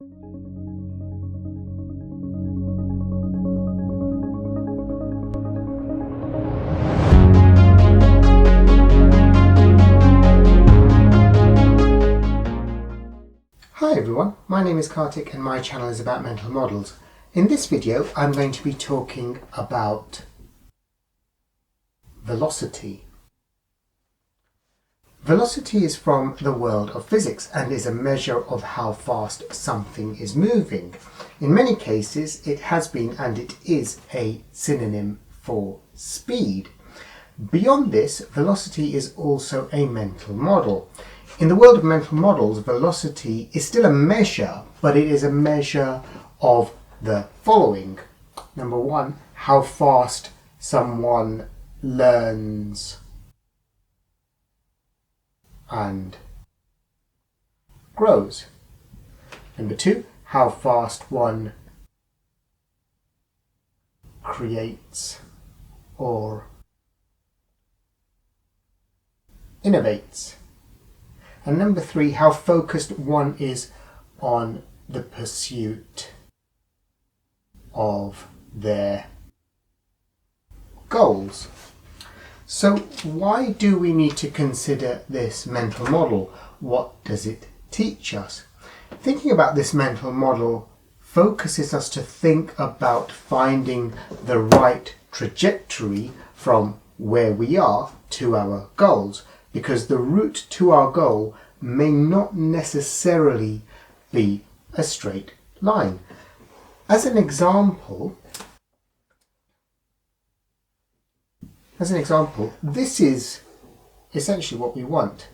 Hi everyone, my name is Kartik and my channel is about mental models. In this video I'm going to be talking about velocity. Velocity is from the world of physics and is a measure of how fast something is moving. In many cases it has been and it is a synonym for speed. Beyond this, velocity is also a mental model. In the world of mental models, velocity is still a measure, but it is a measure of the following. Number one, how fast someone learns and grows. Number two, how fast one creates or innovates. And number three, how focused one is on the pursuit of their goals. So why do we need to consider this mental model? What does it teach us? Thinking about this mental model focuses us to think about finding the right trajectory from where we are to our goals, because the route to our goal may not necessarily be a straight line. As an example, this is essentially what we want.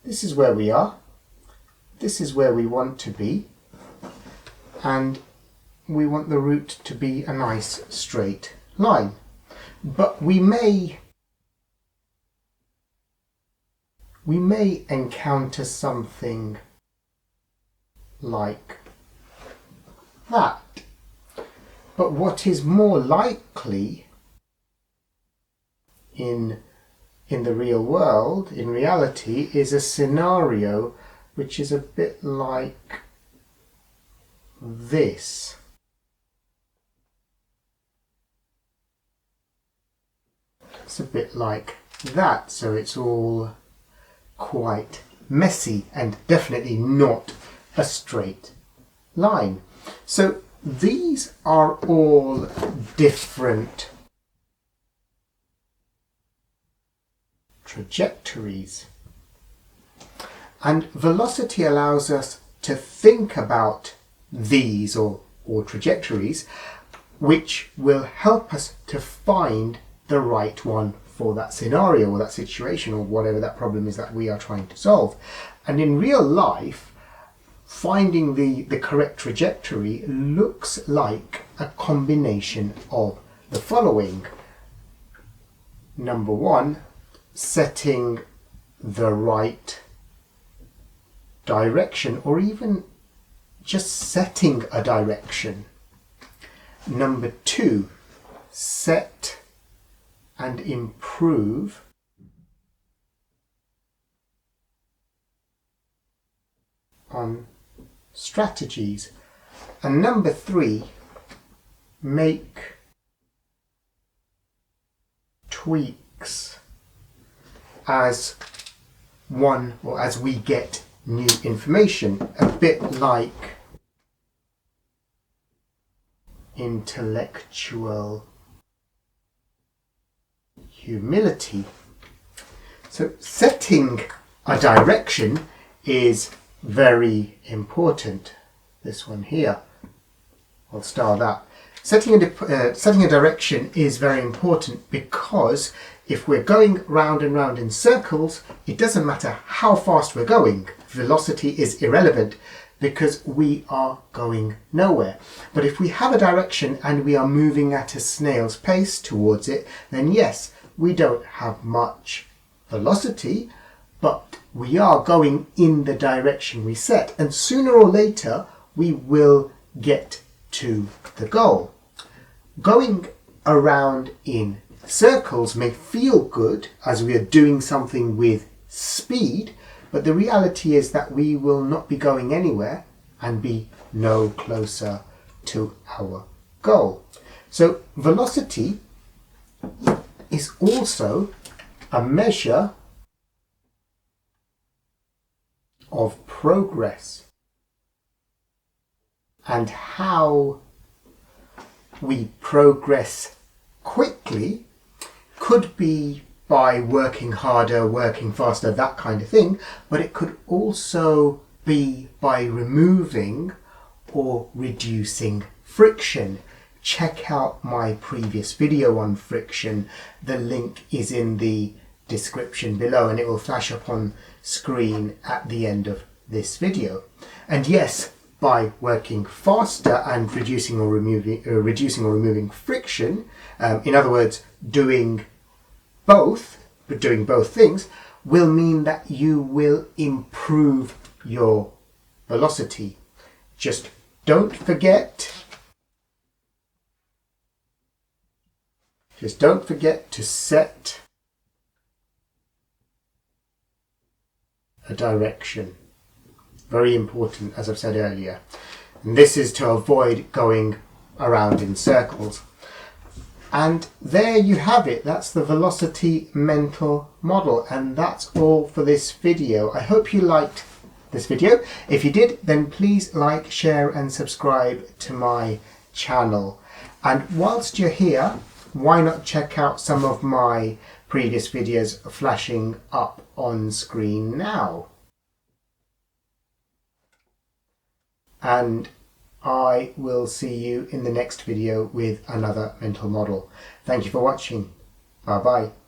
This is where we are, this is where we want to be, and we want the route to be a nice straight line. But we may encounter something like that. But what is more likely in the real world, in reality, is a scenario which is a bit like this. It's a bit like that, so it's all quite messy and definitely not a straight line. So these are all different trajectories, and velocity allows us to think about these or trajectories, which will help us to find the right one for that scenario or that situation or whatever that problem is that we are trying to solve. And in real life, finding the correct trajectory looks like a combination of the following. Number one, setting the right direction, or even just setting a direction. Number two, set and improve on strategies. And number three, make tweaks as we get new information, a bit like intellectual humility. So setting a direction is very important. This one here, I'll star that. Setting a direction is very important, because if we're going round and round in circles, it doesn't matter how fast we're going. Velocity is irrelevant, because we are going nowhere. But if we have a direction and we are moving at a snail's pace towards it, then yes, we don't have much velocity, but we are going in the direction we set, and sooner or later we will get to the goal. Going around in circles may feel good as we are doing something with speed, but the reality is that we will not be going anywhere and be no closer to our goal. So velocity is also a measure of progress, and how we progress quickly could be by working harder, working faster, that kind of thing, but it could also be by removing or reducing friction. Check out my previous video on friction. The link is in the description below, and it will flash up on screen at the end of this video. And yes, by working faster and reducing or removing friction, in other words, doing both things, will mean that you will improve your velocity. Just don't forget to set a direction. Very important, as I've said earlier. And this is to avoid going around in circles. And there you have it. That's the velocity mental model. And that's all for this video. I hope you liked this video. If you did, then please like, share and subscribe to my channel. And whilst you're here, why not check out some of my previous videos flashing up on screen now. And I will see you in the next video with another mental model. Thank you for watching. Bye bye.